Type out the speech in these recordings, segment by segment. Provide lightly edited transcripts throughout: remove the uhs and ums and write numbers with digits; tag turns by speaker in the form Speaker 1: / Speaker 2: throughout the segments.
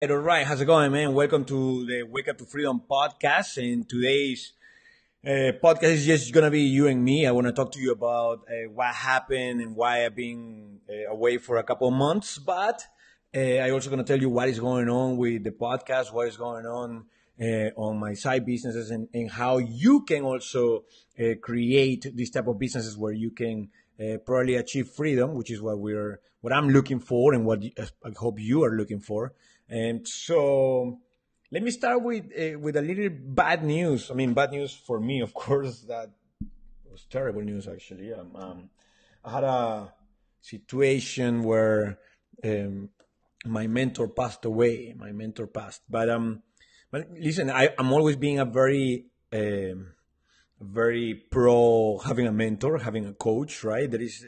Speaker 1: All right, how's it going, man? Welcome to the Wake Up to Freedom podcast. And today's podcast is just gonna be you and me. I want to talk to you about what happened and why I've been away for a couple of months. But I also gonna tell you what is going on with the podcast, what is going on my side businesses, and how you can also create these type of businesses where you can probably achieve freedom, which is what I'm looking for, and I hope you are looking for. And so let me start with a little bad news. I mean, bad news for me, of course. That was terrible news, actually. I had a situation where um, my mentor passed away. My mentor passed, but listen, I'm always being a very pro having a mentor, having a coach, right? There is,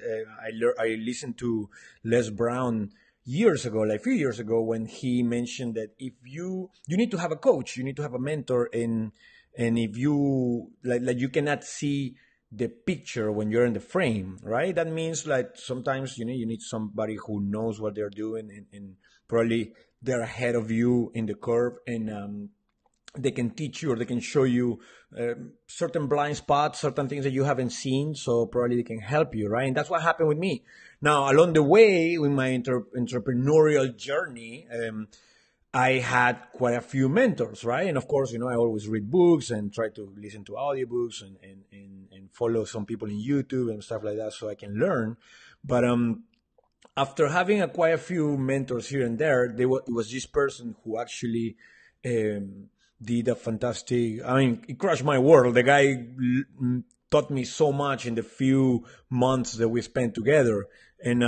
Speaker 1: I listened to Les Brown years ago, like a few years ago, when he mentioned that if you need to have a coach, you need to have a mentor, and if you like you cannot see the picture when you're in the frame, right? That means like sometimes you need somebody who knows what they're doing, and probably they're ahead of you in the curve, and they can teach you or they can show you certain blind spots, certain things that you haven't seen. So probably they can help you, right? And that's what happened with me. Now, along the way in my entrepreneurial journey, I had quite a few mentors, right? And of course, I always read books and try to listen to audiobooks and follow some people in YouTube and stuff like that so I can learn. But after having quite a few mentors here and there, it was this person who actually um, did a fantastic. I mean, it crushed my world. The guy taught me so much in the few months that we spent together, and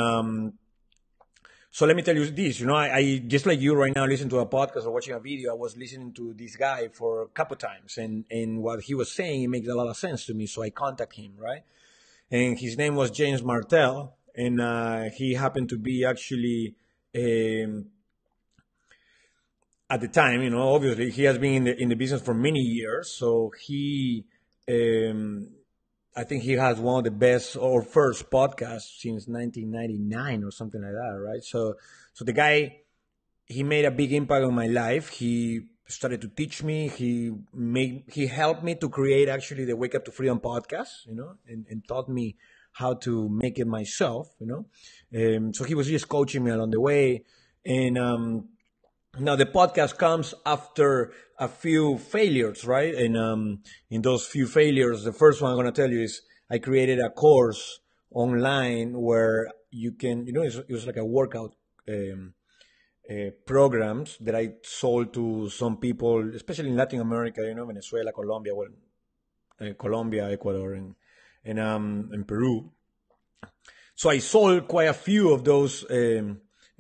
Speaker 1: so let me tell you this. I just like you right now, listen to a podcast or watching a video. I was listening to this guy for a couple times, and what he was saying, it makes a lot of sense to me. So I contact him, right? And his name was James Martell, and he happened to be actually um, at the time, obviously he has been in the business for many years. So um, I think he has one of the best or first podcasts since 1999 or something like that, right? So the guy, he made a big impact on my life. He started to teach me. He helped me to create actually the Wake Up to Freedom podcast, and taught me how to make it myself, So he was just coaching me along the way, and now the podcast comes after a few failures, right? And in those few failures, the first one I'm going to tell you is I created a course online where you can, it was like a workout programs that I sold to some people, especially in Latin America, Venezuela, Colombia, Colombia, Ecuador, and Peru. So I sold quite a few of those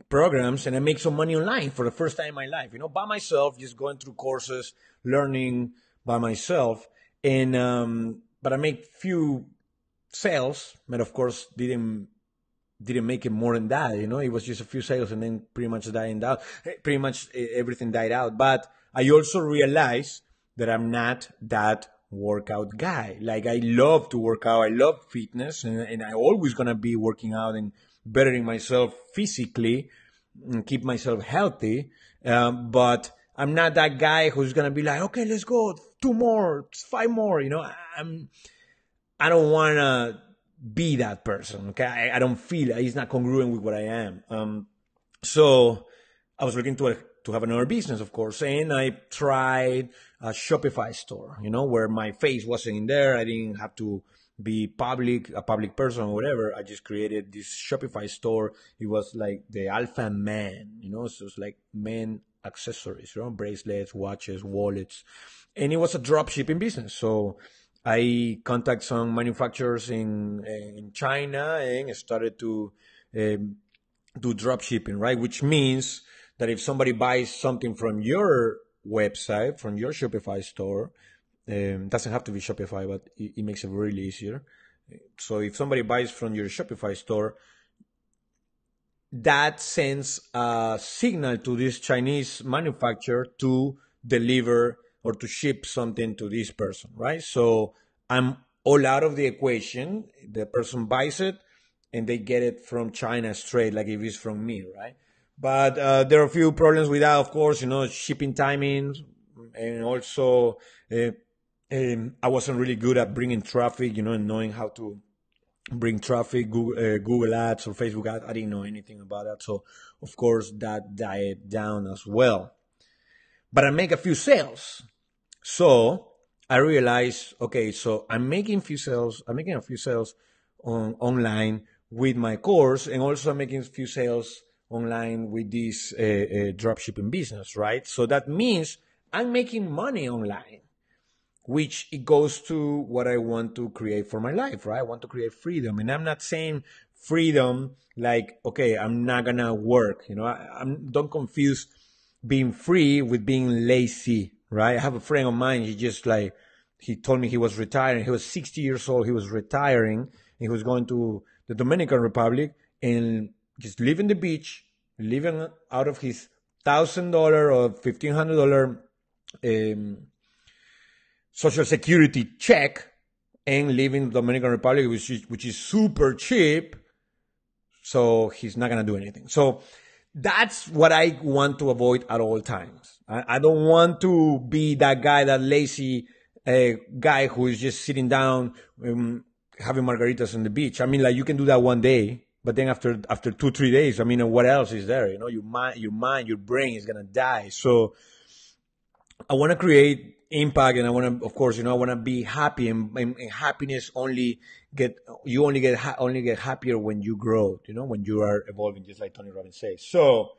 Speaker 1: programs, and I make some money online for the first time in my life, by myself, just going through courses, learning by myself. And but I make few sales, but of course didn't make it more than that. It was just a few sales, and then pretty much dying out. Pretty much everything died out. But I also realized that I'm not that workout guy. Like I love to work out. I love fitness, and I always gonna be working out and bettering myself physically and keep myself healthy. But I'm not that guy who's gonna be like, okay, let's go, two more, five more. I don't wanna be that person. Okay, I don't feel it's not congruent with what I am. So I was looking to have another business, of course, and I tried a Shopify store, where my face wasn't in there. I didn't have to be a public person or whatever. I just created this Shopify store. It was like the alpha man, so it's like men accessories, bracelets, watches, wallets, and it was a drop shipping business. So I contact some manufacturers in China and started to do drop shipping, right? Which means that if somebody buys something from your website, from your Shopify store, doesn't have to be Shopify, but it makes it really easier. So if somebody buys from your Shopify store, that sends a signal to this Chinese manufacturer to deliver or to ship something to this person, right? So I'm all out of the equation. The person buys it and they get it from China straight, like if it's from me, right? But there are a few problems with that, of course, shipping timings, and also I wasn't really good at bringing traffic, and knowing how to bring traffic, Google Ads or Facebook Ads. I didn't know anything about that. So, of course, that died down as well. But I make a few sales. So I realized, okay, so I'm making a few sales online with my course, and also I'm making a few sales online with this dropshipping business, right? So that means I'm making money online, which it goes to what I want to create for my life, right? I want to create freedom. And I'm not saying freedom like, okay, I'm not gonna work. Don't confuse being free with being lazy, right? I have a friend of mine, he told me he was retiring. He was 60 years old. He was retiring, and he was going to the Dominican Republic and just living the beach, living out of his $1,000 or $1,500 Social Security check, and living in the Dominican Republic, which is super cheap. So he's not gonna do anything. So that's what I want to avoid at all times. I don't want to be that guy, that lazy guy who is just sitting down having margaritas on the beach. I mean, like, you can do that one day, but then after 2-3 days, I mean, what else is there? Your brain is gonna die. So I want to create impact, and I want to, of course, I want to be happy, and happiness only get happier when you grow, when you are evolving, just like Tony Robbins says. So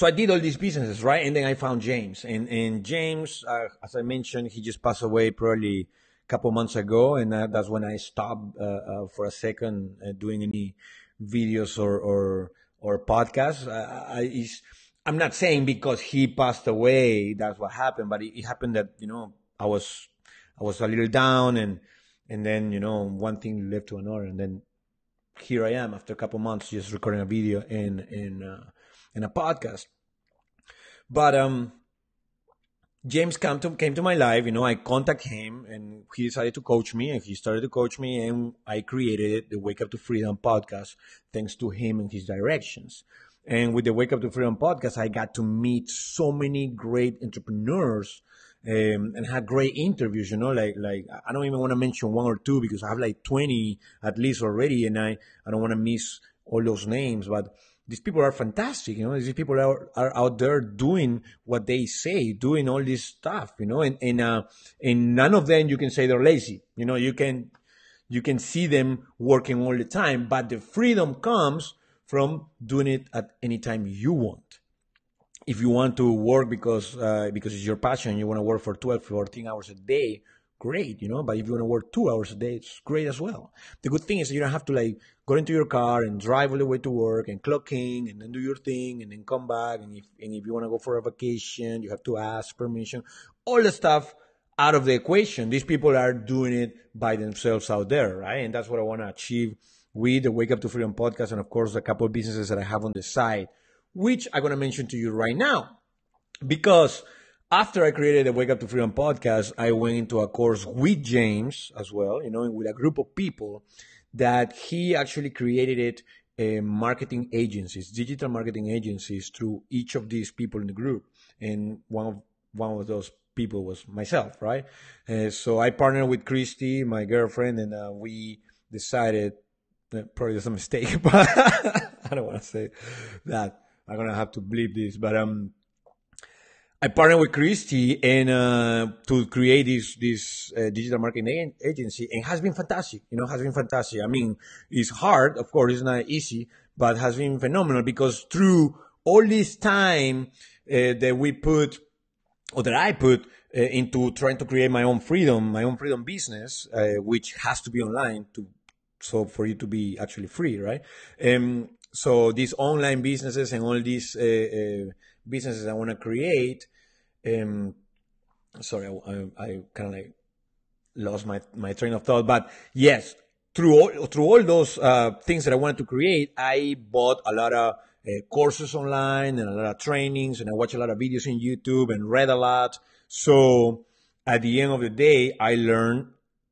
Speaker 1: I did all these businesses, right? And then I found James, and James, as I mentioned, he just passed away probably a couple months ago, and that's when I stopped for a second doing any videos or podcasts. I'm not saying because he passed away that's what happened, but it happened that I was a little down, and then one thing led to another, and then here I am after a couple months just recording a video in a podcast. But James came to my life. I contacted him, and he decided to coach me, and he started to coach me, and I created the Wake Up to Freedom podcast thanks to him and his directions. And with the Wake Up to Freedom podcast, I got to meet so many great entrepreneurs and had great interviews, like I don't even want to mention one or two because I have like 20 at least already, and I don't want to miss all those names. But these people are fantastic, these people are out there doing what they say, doing all this stuff, and none of them you can say they're lazy. You can see them working all the time, but the freedom comes from doing it at any time you want. If you want to work because it's your passion, you want to work for 12, 14 hours a day, great, But if you want to work 2 hours a day, it's great as well. The good thing is you don't have to go into your car and drive all the way to work and clock in and then do your thing and then come back. And if you want to go for a vacation, you have to ask permission. All the stuff out of the equation. These people are doing it by themselves out there, right? And that's what I want to achieve with the Wake Up to Freedom podcast, and of course a couple of businesses that I have on the side, which I'm going to mention to you right now. Because after I created the Wake Up to Freedom podcast, I went into a course with James as well, with a group of people that he actually created it, digital marketing agencies through each of these people in the group. And one of those people was myself, right? So I partnered with Christy, my girlfriend, and we decided, probably there's a mistake, but I don't want to say that. I'm going to have to bleep this. But I partnered with Christy and to create this digital marketing agency, and has been fantastic. Has been fantastic. I mean, it's hard, of course, it's not easy, but has been phenomenal because through all this time that we put, or that I put into trying to create my own freedom business, which has to be online so for you to be actually free, right? So these online businesses and all these businesses I want to create. Sorry, I kind of lost my train of thought. But yes, through all those things that I wanted to create, I bought a lot of courses online and a lot of trainings, and I watched a lot of videos on YouTube and read a lot. So at the end of the day, I learned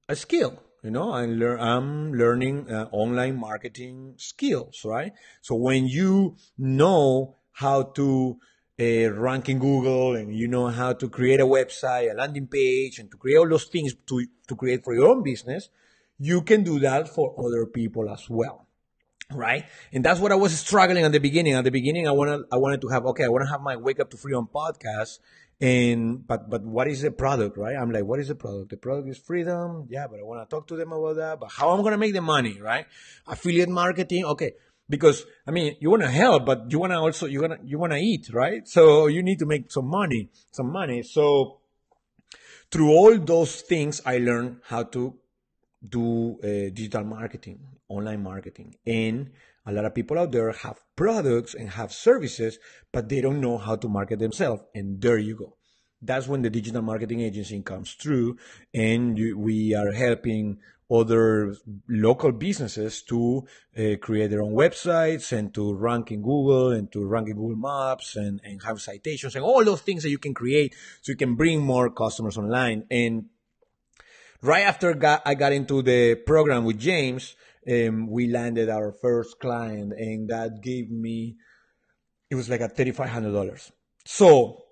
Speaker 1: a skill. I'm learning online marketing skills, right? So when you know how to rank in Google, and you know how to create a website, a landing page, and to create all those things to create for your own business, you can do that for other people as well. Right. And that's what I was struggling at the beginning. At the beginning, I wanted to have, I want to have my Wake Up to Freedom podcast. But what is the product, right? I'm like, what is the product? The product is freedom. Yeah, but I want to talk to them about that. But how I'm going to make the money, right? Affiliate marketing. Okay. Because I mean, you want to help, but you want to also, you want to eat, right? So you need to make some money. So through all those things, I learned how to do digital marketing, online marketing. And a lot of people out there have products and have services, but they don't know how to market themselves. And there you go. That's when the digital marketing agency comes through, and we are helping other local businesses to create their own websites and to rank in Google and to rank in Google Maps and have citations and all those things that you can create so you can bring more customers online. And right after I got into the program with James, we landed our first client, and that gave me, it was like a $3,500. So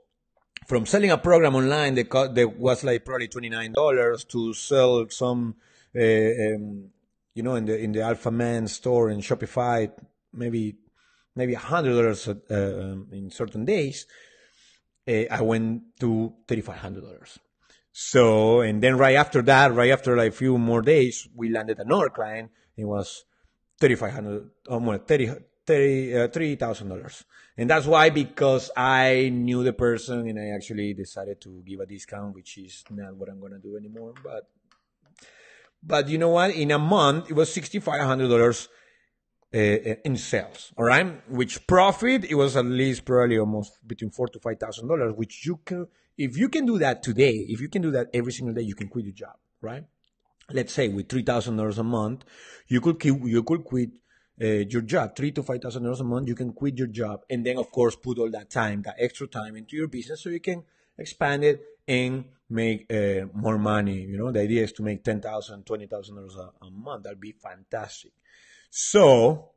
Speaker 1: from selling a program online that was like probably $29 to sell some, in the Alpha Man store in Shopify, maybe $100 in certain days, I went to $3,500. So, and then right after like a few more days, we landed another client. It was $3,000. And that's why, because I knew the person and I actually decided to give a discount, which is not what I'm going to do anymore. But you know what? In a month, it was $6,500 in sales, all right? Which profit, it was at least probably almost between $4,000 to $5,000, which you can, if you can do that today, if you can do that every single day, you can quit your job, right? Let's say with $3,000 a month, you could quit your job. $3,000 to $5,000 a month, you can quit your job, and then of course put all that extra time into your business so you can expand it and make more money. The idea is to make $10,000, $20,000 a month. That'd be fantastic. So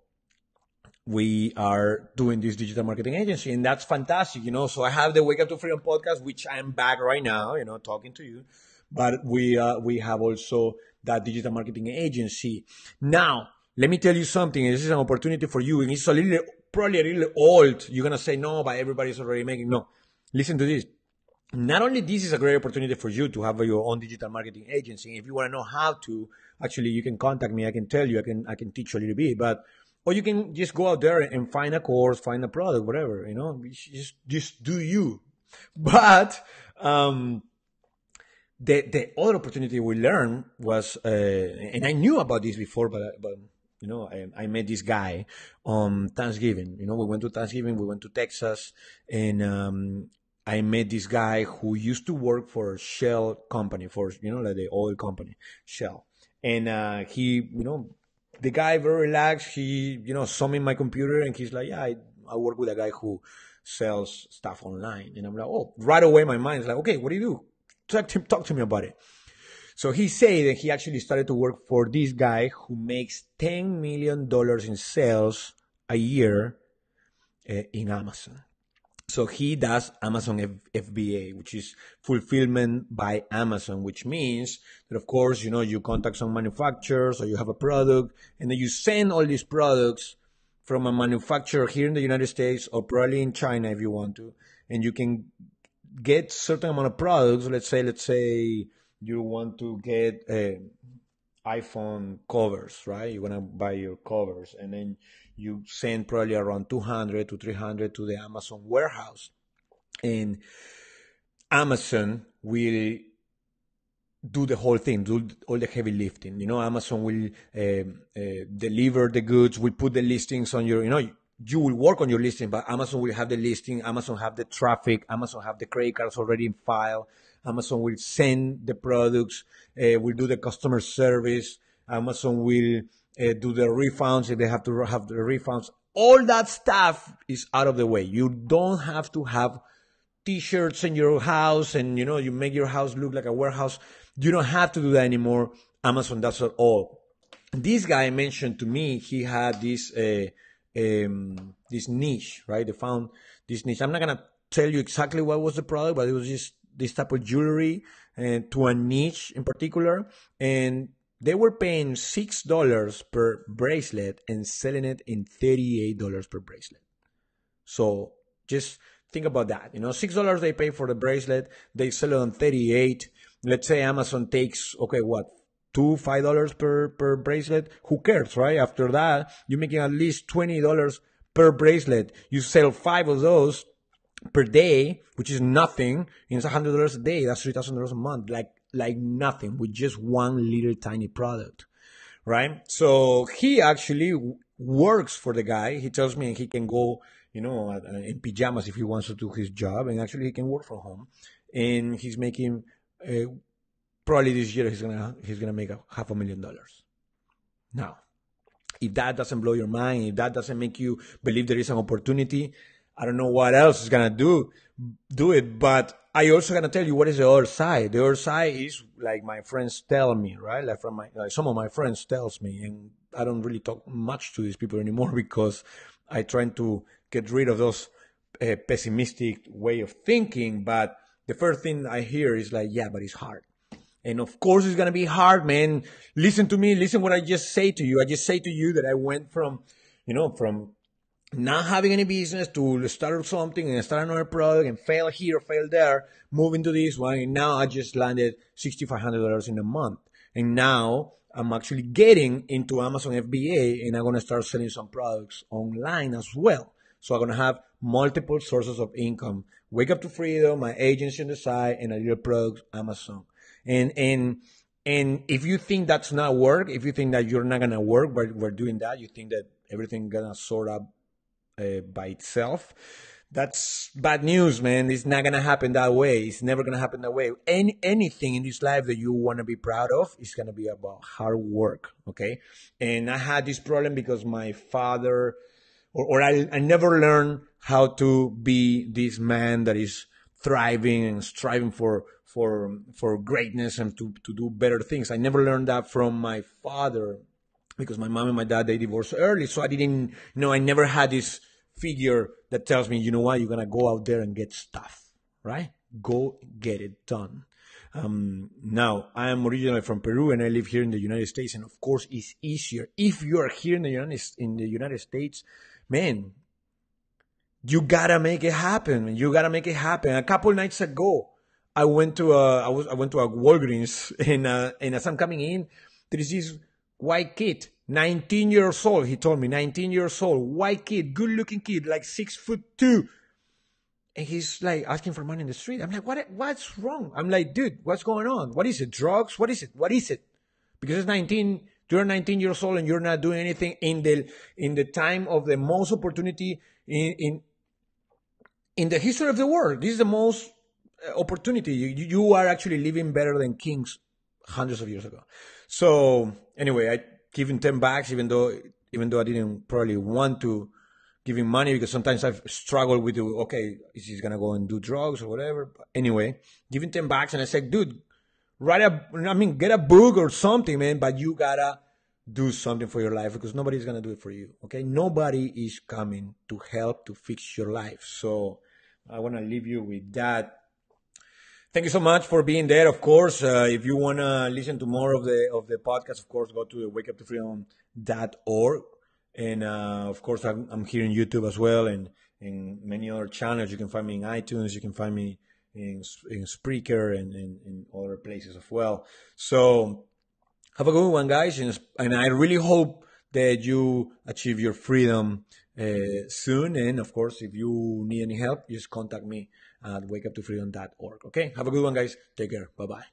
Speaker 1: we are doing this digital marketing agency, and that's fantastic, So I have the Wake Up to Freedom podcast, which I'm back right now, talking to you. But we have also that digital marketing agency. Now, let me tell you something. This is an opportunity for you, and it's probably a little old. You're gonna say no, but everybody's already making. No, listen to this. Not only this is a great opportunity for you to have your own digital marketing agency. If you want to know how to, actually, you can contact me. I can tell you. I can teach you a little bit. Or you can just go out there and find a course, find a product, whatever. Just do you. But the other opportunity we learned was, and I knew about this before, but I met this guy on Thanksgiving. We went to Thanksgiving. We went to Texas, and I met this guy who used to work for Shell company, for, like the oil company, Shell. And he, the guy very relaxed. He, saw me in my computer, and he's like, yeah, I work with a guy who sells stuff online. And I'm like, oh, right away my mind is like, okay, what do you do? Talk to me about it. So he said that he actually started to work for this guy who makes $10 million in sales a year in Amazon. So he does Amazon FBA, which is fulfillment by Amazon, which means that, of course, you contact some manufacturers, or you have a product, and then you send all these products from a manufacturer here in the United States, or probably in China if you want to, and you can get certain amount of products. Let's say you want to get iPhone covers, right? You want to buy your covers, and then you send probably around 200 to 300 to the Amazon warehouse, and Amazon will do the whole thing, do all the heavy lifting. Amazon will deliver the goods, will put the listings on your, you will work on your listing, but Amazon will have the listing, Amazon have the traffic, Amazon have the credit cards already in file, Amazon will send the products, will do the customer service, Amazon will do the refunds if they have to have the refunds. All that stuff is out of the way. You don't have to have t-shirts in your house and, you make your house look like a warehouse. You don't have to do that anymore. Amazon does it all. This guy mentioned to me he had this niche, right? They found this niche. I'm not gonna tell you exactly what was the product, but it was just this type of jewelry to a niche in particular, and they were paying $6 per bracelet and selling it in $38 per bracelet. So just think about that. $6 they pay for the bracelet, they sell it on 38. Let's say Amazon takes, okay, what, $5 per bracelet? Who cares, right? After that, you're making at least $20 per bracelet. You sell 5 of those per day, which is nothing. It's $100 a day. That's $3,000 a month. Like nothing, with just one little tiny product, right? So he actually works for the guy. He tells me he can go, in pajamas if he wants to do his job, and actually he can work from home. And he's making probably this year he's gonna make $500,000. Now, if that doesn't blow your mind, if that doesn't make you believe there is an opportunity, I don't know what else is gonna do it. But I also gonna tell you what is the other side. The other side is like my friends tell me, right? Like some of my friends tells me, and I don't really talk much to these people anymore because I trying to get rid of those pessimistic way of thinking. But the first thing I hear is like, yeah, but it's hard. And of course it's going to be hard, man. Listen to me. Listen what I just say to you. I just say to you that I went from not having any business to start something and start another product and fail here, fail there, move into this one. And now I just landed $6,500 in a month. And now I'm actually getting into Amazon FBA, and I'm going to start selling some products online as well. So I'm going to have multiple sources of income. Wake Up to Freedom, my agency on the side, and a little product, Amazon. And if you think that's not work, if you think that you're not going to work by we're doing that, you think that everything going to sort up by itself, that's bad news, man. It's not going to happen that way. It's never going to happen that way. Anything in this life that you want to be proud of is going to be about hard work, okay? And I had this problem because my father, or I never learned how to be this man that is thriving and striving for greatness and to do better things. I never learned that from my father because my mom and my dad, they divorced early. So I didn't, I never had this figure that tells me, you know what, you're going to go out there and get stuff, right? Go get it done. Now, I am originally from Peru and I live here in the United States. And of course, it's easier. If you are here in the United States, man, you got to make it happen. You got to make it happen. A couple nights ago, I went to a Walgreens and as I'm coming in, there is this white kid, 19 years old. He told me 19 years old, white kid, good looking kid, like 6'2". And he's like asking for money in the street. I'm like, what's wrong? I'm like, dude, what's going on? What is it? Drugs? What is it? What is it? Because it's 19, you're 19 years old and you're not doing anything in the time of the most opportunity in the history of the world. This is the most opportunity. You are actually living better than kings hundreds of years ago. So anyway, I give him $10, even though I didn't probably want to give him money because sometimes I've struggled with, okay, is he gonna go and do drugs or whatever? But anyway, give him $10 and I said, dude, get a book or something, man, but you gotta do something for your life because nobody's gonna do it for you. Okay, nobody is coming to help to fix your life. So I want to leave you with that. Thank you so much for being there. Of course, if you want to listen to more of the podcast, of course, go to wakeuptofreedom.org. And of course, I'm here on YouTube as well, and in many other channels. You can find me in iTunes. You can find me in Spreaker and in other places as well. So have a good one, guys. And I really hope that you achieve your freedom soon. And of course, if you need any help, just contact me at wakeuptofreedom.org. Okay? Have a good one, guys. Take care. Bye-bye.